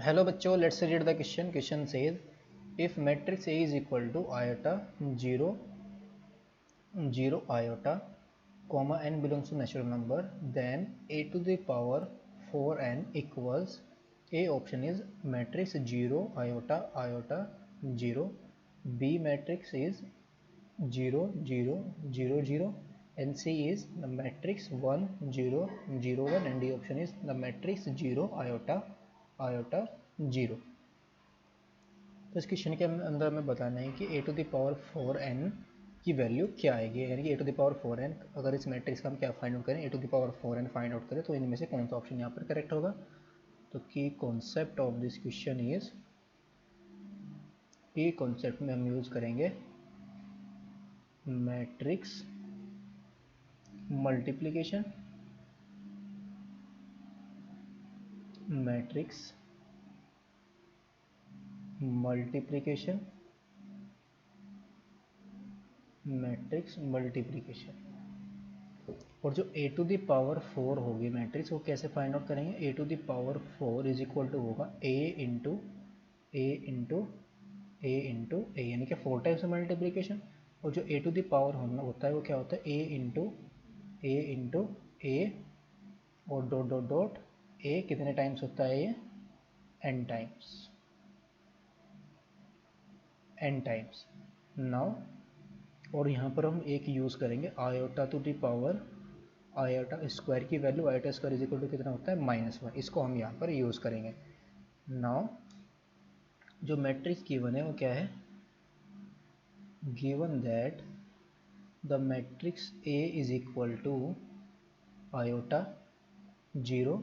Hello बच्चों, let's read the question. Question says, if matrix A is equal to iota 0 0 iota comma n belongs to natural number, then a to the power 4n equals, A option is matrix 0 iota iota 0, B matrix is 0 0 0 0, and C is the matrix 1 0 0 1, and D option is the matrix 0 iota iota 0. तो इस question के अंदर हमें बताना है कि a to the power 4n की value क्या आएगी, यानी कि a to the power 4n अगर इस मैट्रिक्स का हम क्या फाइंड आउट करें, a to the power 4n find out करें तो इनमें से कौन सा ऑप्शन यहाँ पर करेक्ट होगा. तो की concept of this question is, की कॉन्सेप्ट में हम यूज करेंगे matrix multiplication, matrix multiplication, matrix multiplication. और जो a टू द पावर 4 होगी मैट्रिक्स, वो कैसे फाइंड आउट करेंगे. a to the power 4 is equal to होगा a into A into A into A, यानी कि 4 टाइम्स मल्टीप्लिकेशन. और जो a टू द पावर होता है वो क्या होता है, a इंटू ए और डॉट डॉट डॉट a कितने टाइम्स होता है, ये n टाइम्स. नाउ और यहाँ पर हम एक यूज़ करेंगे iota to the power iota square की value, iota square is equal to कितना होता है -1, इसको हम यहाँ पर यूज़ करेंगे. नाउ जो मैट्रिक्स गिवन है वो क्या है, given that the matrix A is equal to iota 0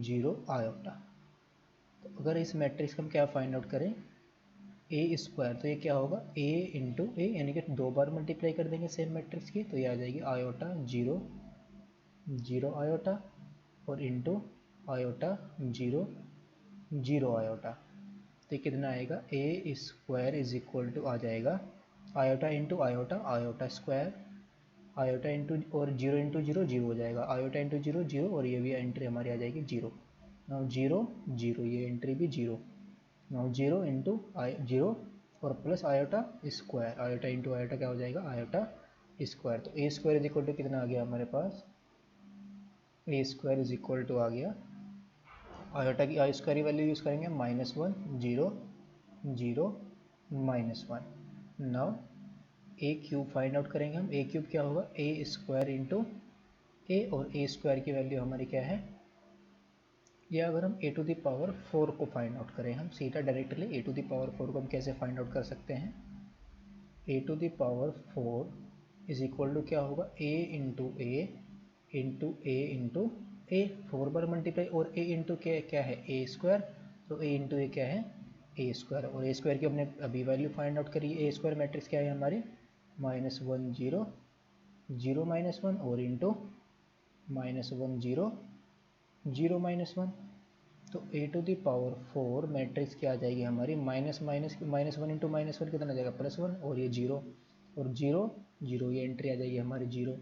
0 iota. तो अगर इस मैट्रिक्स का हम क्या फाइंड आउट करें, ए स्क्वायर, तो ये क्या होगा a इंटू ए, यानी कि 2 बार मल्टीप्लाई कर देंगे सेम मैट्रिक्स की, तो ये आ जाएगी आयोटा 0 0 आयोटा और इंटू आयोटा 0 0 आयोटा. तो कितना आएगा, ए स्क्वायर इज इक्वल टू आ जाएगा iota into iota iota square, iota into और 0 इंटू 0 0 हो जाएगा, आयोटा इंटू 0 0, और ये भी एंट्री हमारी आ जाएगी 0. नाउ 0 0, ये एंट्री भी 0. नाउ 0 इंटू 0 और plus iota square, iota into iota क्या हो जाएगा, आयोटा स्क्वायर. तो ए स्क्वायर इज इक्वल टू कितना आ गया हमारे पास, ए स्क्वायर इज इक्वल टू आ गया, आयोटा की स्क्वायर की वैल्यू यूज़ करेंगे -1 0 0 -1. नाउ ए क्यूब फाइंड आउट करेंगे हम. ए क्यूब क्या होगा, ए स्क्वायर इंटू ए, और ए स्क्वायर की वैल्यू हमारी क्या है, या अगर हम a टू द पावर 4 को फाइंड आउट करें, हम सीधा directly a to the power 4 को हम कैसे फाइंड आउट कर सकते हैं, a to the power 4 is equal to क्या होगा, a into A into A into A, 4 बार मल्टीप्लाई, और a इंटू क्या है a स्क्वायर, तो a इंटू ए क्या है a स्क्वायर, और a स्क्वायर की हमने अभी वैल्यू फाइंड आउट करी है. a स्क्वायर मैट्रिक्स क्या है हमारे, -1 0 0 -1 और इंटू -1 0 0 -1. तो a to the power 4 matrix क्या आ जाएगी हमारी, -1 इंटू -1 कितना आ जाएगा, +1, और ये 0 और 0 0, ये एंट्री आ जाएगी हमारी 0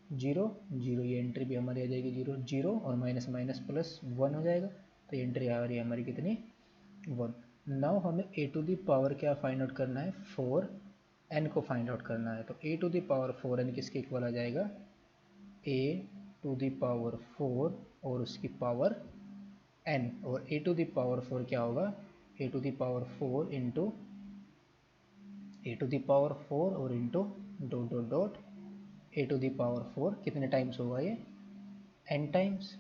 0 0, ये एंट्री भी हमारी आ जाएगी 0 0, और माइनस माइनस प्लस 1 हो जाएगा. तो ये एंट्री आ रही है हमारी कितनी, 1. नाउ हमें a टू द पावर क्या फाइंड आउट करना है, 4n को फाइंड आउट करना है. तो a to the power 4n किसके इक्वल आ जाएगा, a टू द पावर 4 और उसकी पावर n, और a टू द पावर 4 क्या होगा, a to the power 4 into A to the power 4 और into dot dot dot a to the power 4 कितने times होगा, ये n टाइम्स.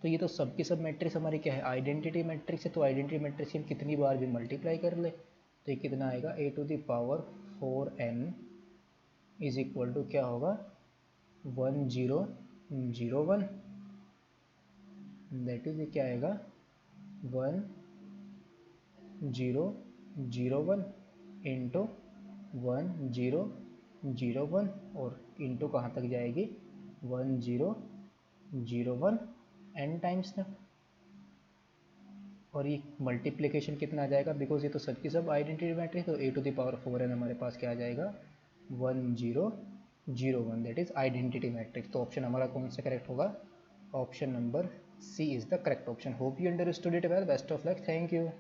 तो ये तो सब की सब मैट्रिक्स हमारी क्या है, आइडेंटिटी मैट्रिक्स है. तो आइडेंटिटी मैट्रिक्स हम कितनी बार भी मल्टीप्लाई कर ले, तो ये कितना आएगा, a to the power 4n is equal to क्या होगा, 1 0 0 1, दैट इज क्या आएगा 1 0 0 1 इंटू 1 0 0 1, और इंटू कहाँ तक जाएगी, 1 0 0 1 n टाइम्स तक. और ये मल्टीप्लिकेशन कितना आ जाएगा, बिकॉज ये तो सबकी सब आइडेंटिटी मैट्रिक्स, तो a to the power 4n हमारे पास क्या आ जाएगा, 1 0 0 1, दैट इज आइडेंटिटी मैट्रिक्स. तो ऑप्शन हमारा कौन सा करेक्ट होगा, option number C is the correct option. Hope you understood it well. Best of luck. Thank you.